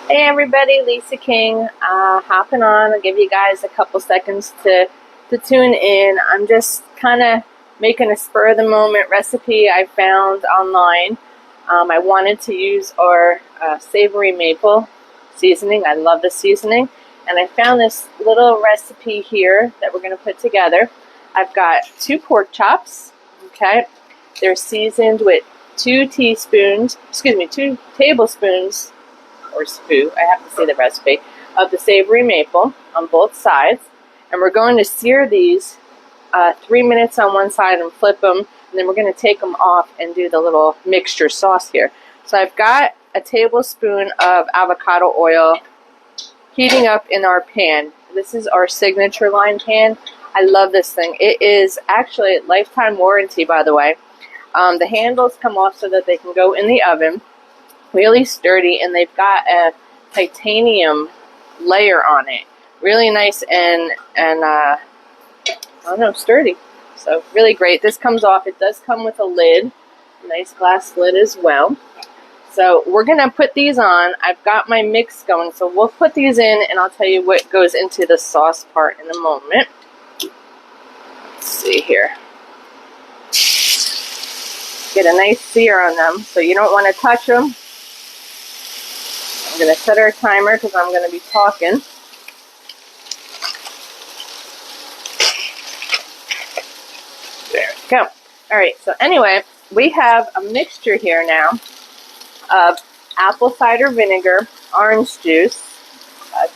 Hey everybody, Lisa King, hopping on. I'll give you guys a couple seconds to tune in. I'm just kind of making a spur of the moment recipe I found online. I wanted to use our Savory Maple seasoning. I love the seasoning. And I found this little recipe here that we're going to put together. I've got 2 pork chops, okay? They're seasoned with 2 tablespoons or spoo, I have to say the recipe, of the savory maple on both sides. And we're going to sear these 3 minutes on one side and flip them, and then we're going to take them off and do the little mixture sauce here. So I've got a tablespoon of avocado oil heating up in our pan. This is our signature line pan. I love this thing. It is actually lifetime warranty, by the way. The handles come off so that they can go in the oven. Really sturdy, and they've got a titanium layer on it. Really nice and I don't know, sturdy. So really great. This comes off. It does come with a lid, a nice glass lid as well. So we're gonna put these on. I've got my mix going, so we'll put these in, and I'll tell you what goes into the sauce part in a moment. Let's see here. Get a nice sear on them, so you don't want to touch them. I'm going to set our timer because I'm going to be talking. There we go. Alright, so anyway, we have a mixture here now of apple cider vinegar, orange juice,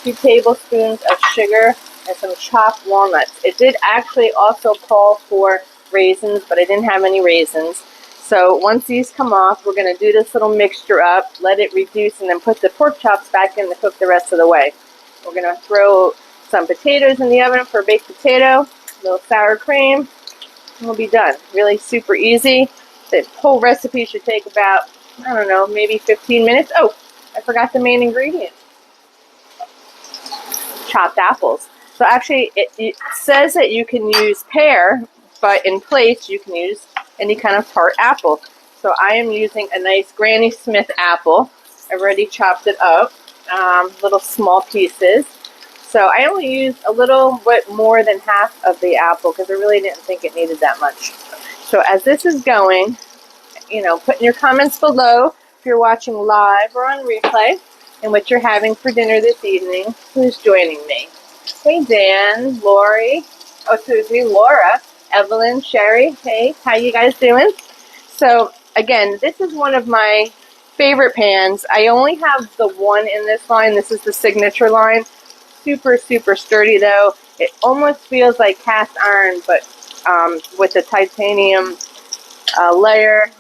2 tablespoons of sugar, and some chopped walnuts. It did actually also call for raisins, but I didn't have any raisins. So once these come off, we're going to do this little mixture up, let it reduce, and then put the pork chops back in to cook the rest of the way. We're going to throw some potatoes in the oven for a baked potato, a little sour cream, and we'll be done. Really super easy. The whole recipe should take about, I don't know, maybe 15 minutes. Oh, I forgot the main ingredient. Chopped apples. So actually, it says that you can use pear, but in place you can use any kind of tart apple. So I am using a nice Granny Smith apple. I've already chopped it up, little small pieces. So I only used a little bit more than half of the apple because I really didn't think it needed that much. So as this is going, put in your comments below if you're watching live or on replay and what you're having for dinner this evening. Who's joining me? Hey Dan, Lori, Laura, Evelyn, Sherry, hey, how you guys doing? So again, this is one of my favorite pans. I only have the one in this line. This is the signature line. Super, super sturdy though. It almost feels like cast iron, but with the titanium layer,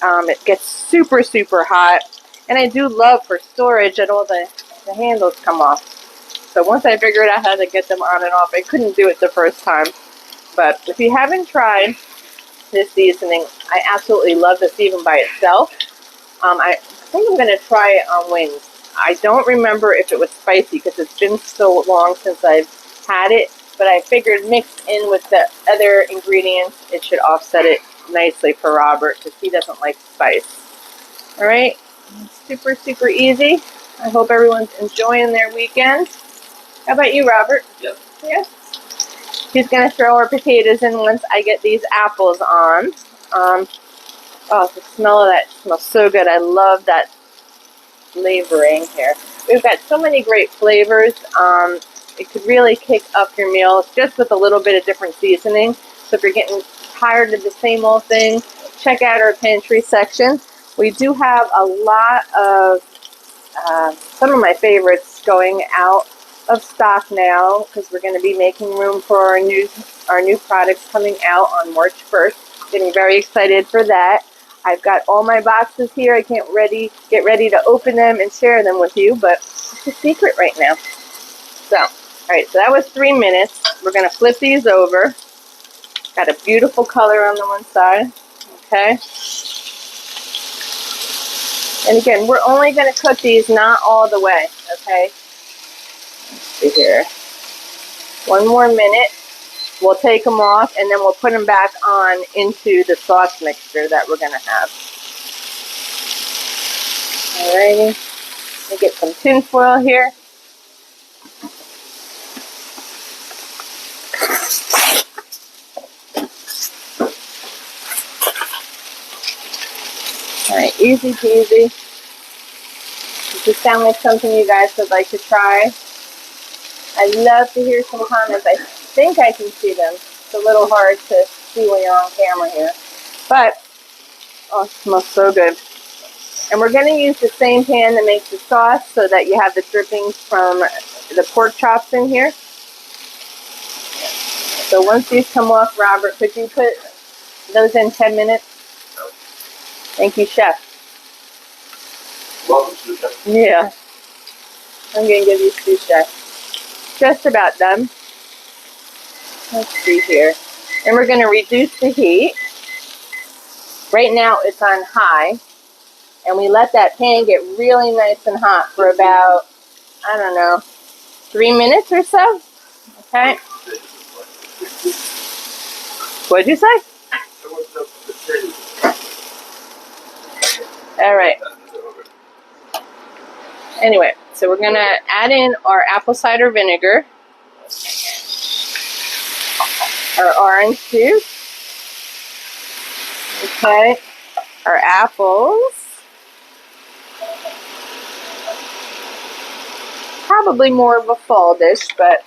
it gets super, super hot. And I do love for storage that all the handles come off. So once I figured out how to get them on and off, I couldn't do it the first time. But if you haven't tried this seasoning, I absolutely love this even by itself. I think I'm going to try it on wings. I don't remember if it was spicy because it's been so long since I've had it, but I figured mixed in with the other ingredients, it should offset it nicely for Robert because he doesn't like spice. Alright, super, super easy. I hope everyone's enjoying their weekend. How about you, Robert? Yep. Yeah. He's going to throw our potatoes in once I get these apples on. Oh, the smell of that smells so good. I love that flavoring here. We've got so many great flavors. It could really kick up your meals just with a little bit of different seasoning. So if you're getting tired of the same old thing, check out our pantry section. We do have a lot of some of my favorites going out of stock now because we're going to be making room for our new products coming out on March 1st. Getting very excited for that. I've got all my boxes here. I can't get ready to open them and share them with you, but it's a secret right now. So, all right, so that was 3 minutes. We're going to flip these over. Got a beautiful color on the one side. Okay. And again, we're only going to cook these not all the way. Okay. Let's see here. 1 more minute. We'll take them off and then we'll put them back on into the sauce mixture that we're going to have. Alrighty. me get some tin foil here. Alright, easy peasy. Does this sound like something you guys would like to try? I'd love to hear some comments. I think I can see them. It's a little hard to see when you're on camera here. But, oh, it smells so good. And we're going to use the same pan to make the sauce so that you have the drippings from the pork chops in here. So once these come off, Robert, could you put those in 10 minutes? Thank you, Chef. Welcome to the chef. Yeah. I'm going to give you two, Chef. Just about done. Let's see here. And we're going to reduce the heat. Right now it's on high. And we let that pan get really nice and hot for about, I don't know, 3 minutes or so. Okay. What'd you say? All right. Anyway, so we're going to add in our apple cider vinegar, our orange juice, okay, our apples, probably more of a fall dish, but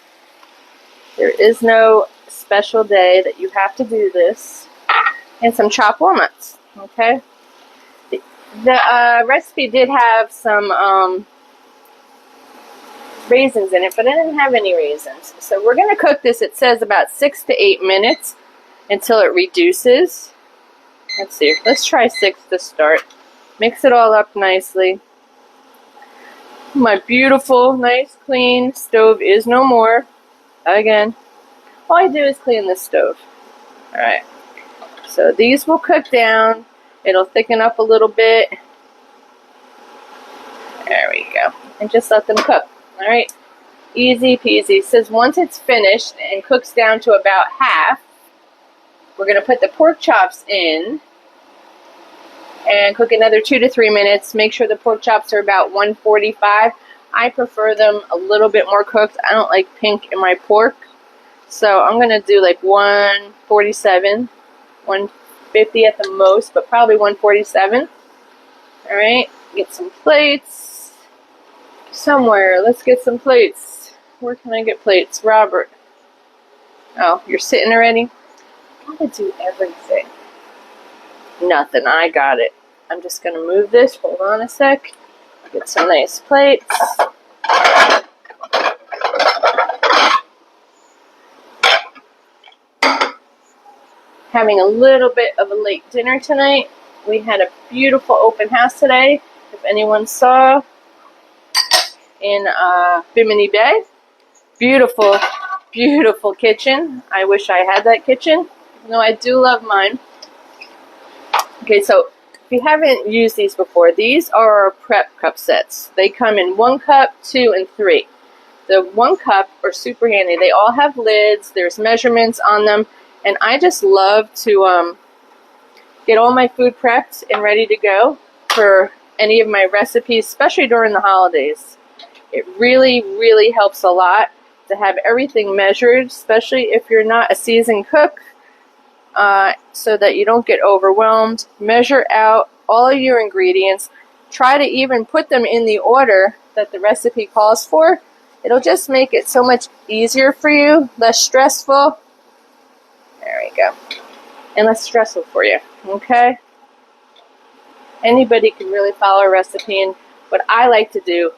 there is no special day that you have to do this, and some chopped walnuts, okay. The recipe did have some raisins in it, but I didn't have any raisins. So we're going to cook this, it says about 6 to 8 minutes until it reduces. Let's see, let's try 6 to start. Mix it all up nicely. My beautiful, nice, clean stove is no more. Again, all I do is clean this stove. Alright, so these will cook down. It'll thicken up a little bit. There we go. And just let them cook. Alright, easy peasy. It says once it's finished and cooks down to about half, we're going to put the pork chops in and cook another 2 to 3 minutes. Make sure the pork chops are about 145. I prefer them a little bit more cooked. I don't like pink in my pork. So I'm going to do like 147, 150 at the most, but probably 147. Alright, get some plates. Somewhere, let's get some plates. Where can I get plates? Robert. Oh, you're sitting already? I gotta do everything. Nothing, I got it. I'm just gonna move this. Hold on a sec. Get some nice plates. Having a little bit of a late dinner tonight. We had a beautiful open house today. If anyone saw, in Bimini Bay. Beautiful, beautiful kitchen. I wish I had that kitchen. No, I do love mine. Okay, so if you haven't used these before, these are our prep cup sets. They come in 1 cup, 2, and 3. The 1 cup are super handy. They all have lids. There's measurements on them. And I just love to get all my food prepped and ready to go for any of my recipes, especially during the holidays. It really, really helps a lot to have everything measured, especially if you're not a seasoned cook, so that you don't get overwhelmed. Measure out all of your ingredients. Try to even put them in the order that the recipe calls for. It'll just make it so much easier for you, less stressful. There we go. And less stressful for you, okay? Anybody can really follow a recipe, and what I like to do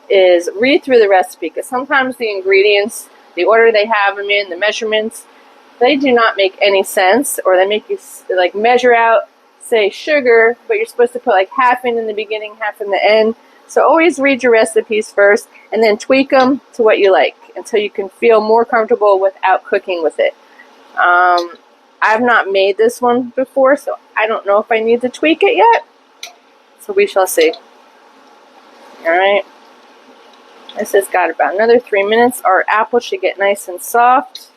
is read through the recipe, because sometimes the ingredients, the order they have them in, the measurements, they do not make any sense, or they make you like measure out, say, sugar, but you're supposed to put like half in the beginning, half in the end. So always read your recipes first and then tweak them to what you like until you can feel more comfortable without cooking with it. I've not made this one before, so I don't know if I need to tweak it yet. So we shall see. Alright. This has got about another 3 minutes. Our apple should get nice and soft.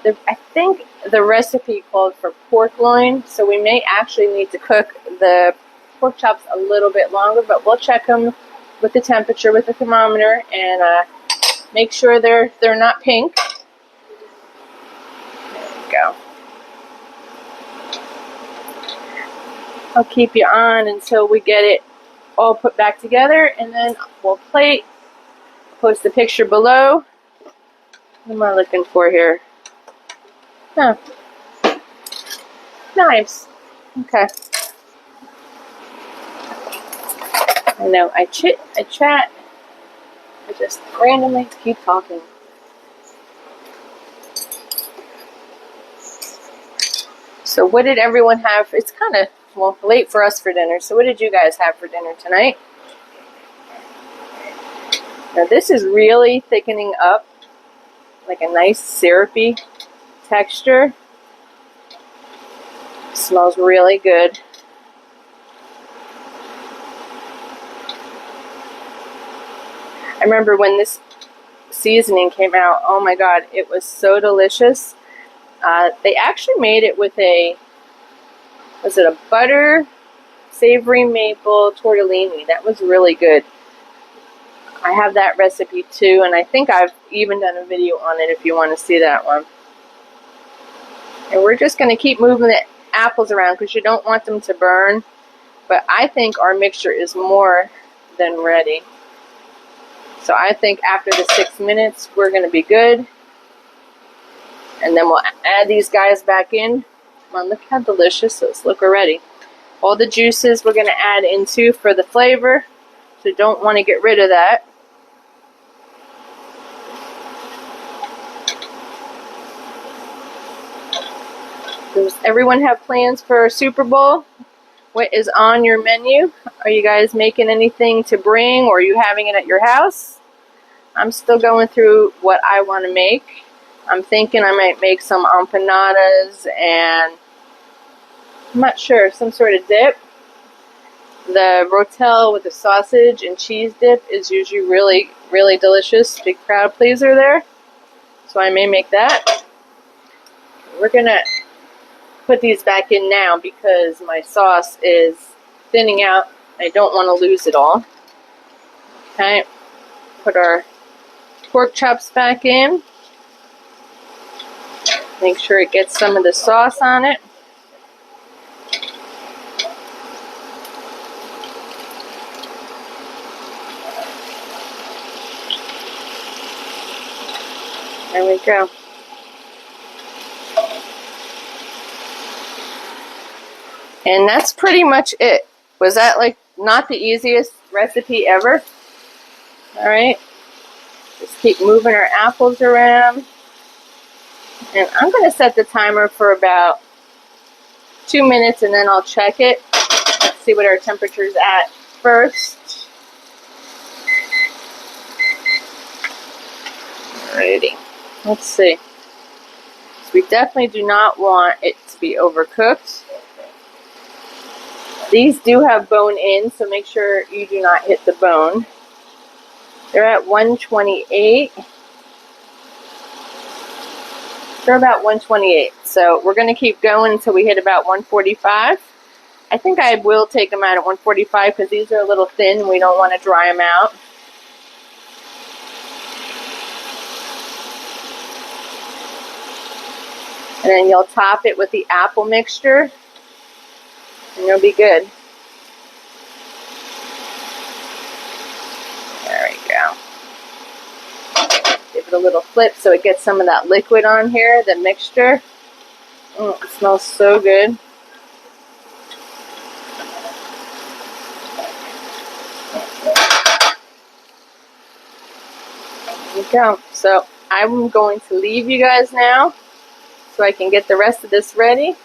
I think the recipe called for pork loin, so we may actually need to cook the pork chops a little bit longer, but we'll check them with the temperature, with the thermometer, and make sure they're not pink. There we go. I'll keep you on until we get it all put back together, and then we'll plate. Post the picture below. What am I looking for here? Huh. Knives. Okay. I know, I chat, I just randomly keep talking. So what did everyone have? It's kind of, well, late for us for dinner. So what did you guys have for dinner tonight? Now this is really thickening up, like a nice syrupy texture. Smells really good. I remember when this seasoning came out, oh my god, it was so delicious. They actually made it with was it a butter savory maple tortellini? That was really good. I have that recipe too, and I think I've even done a video on it if you want to see that one. And we're just going to keep moving the apples around because you don't want them to burn. But I think our mixture is more than ready. So I think after the 6 minutes, we're going to be good. And then we'll add these guys back in. Come on, look how delicious those look already. All the juices we're going to add into for the flavor. So don't want to get rid of that. Does everyone have plans for Super Bowl? What is on your menu? Are you guys making anything to bring, or are you having it at your house? I'm still going through what I want to make. I'm thinking I might make some empanadas and I'm not sure, some sort of dip. The rotel with the sausage and cheese dip is usually really, really delicious. Big crowd pleaser there. So I may make that. We're going to put these back in now because my sauce is thinning out. I don't want to lose it all. Okay. Put our pork chops back in. Make sure it gets some of the sauce on it. There we go. And that's pretty much it. Was that like not the easiest recipe ever? Alright. Just keep moving our apples around. And I'm going to set the timer for about 2 minutes and then I'll check it. Let's see what our temperature's at first. Alrighty. Let's see. So we definitely do not want it to be overcooked. These do have bone in, so make sure you do not hit the bone. They're at 128. They're about 128. So we're going to keep going until we hit about 145. I think I will take them out at 145 because these are a little thin and we don't want to dry them out. And then you'll top it with the apple mixture. And you'll be good. There we go. Give it a little flip so it gets some of that liquid on here, the mixture. It smells so good. There we go. So I'm going to leave you guys now so I can get the rest of this ready.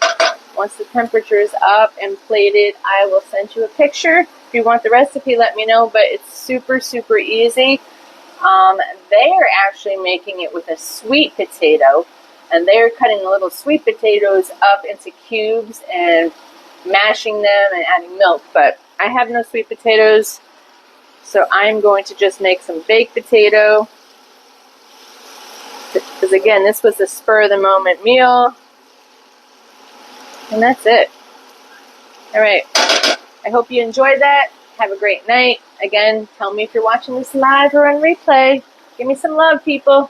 Once the temperature is up and plated, I will send you a picture. If you want the recipe, let me know, but it's super, super easy. They are actually making it with a sweet potato, and they're cutting the little sweet potatoes up into cubes and mashing them and adding milk, but I have no sweet potatoes, so I'm going to just make some baked potato, because again, this was a spur-of-the-moment meal. And that's it. Alright, I hope you enjoyed that. Have a great night. Again, tell me if you're watching this live or on replay. Give me some love, people.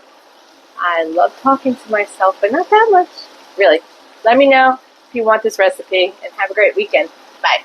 I love talking to myself, but not that much. Really. Let me know if you want this recipe, and have a great weekend. Bye.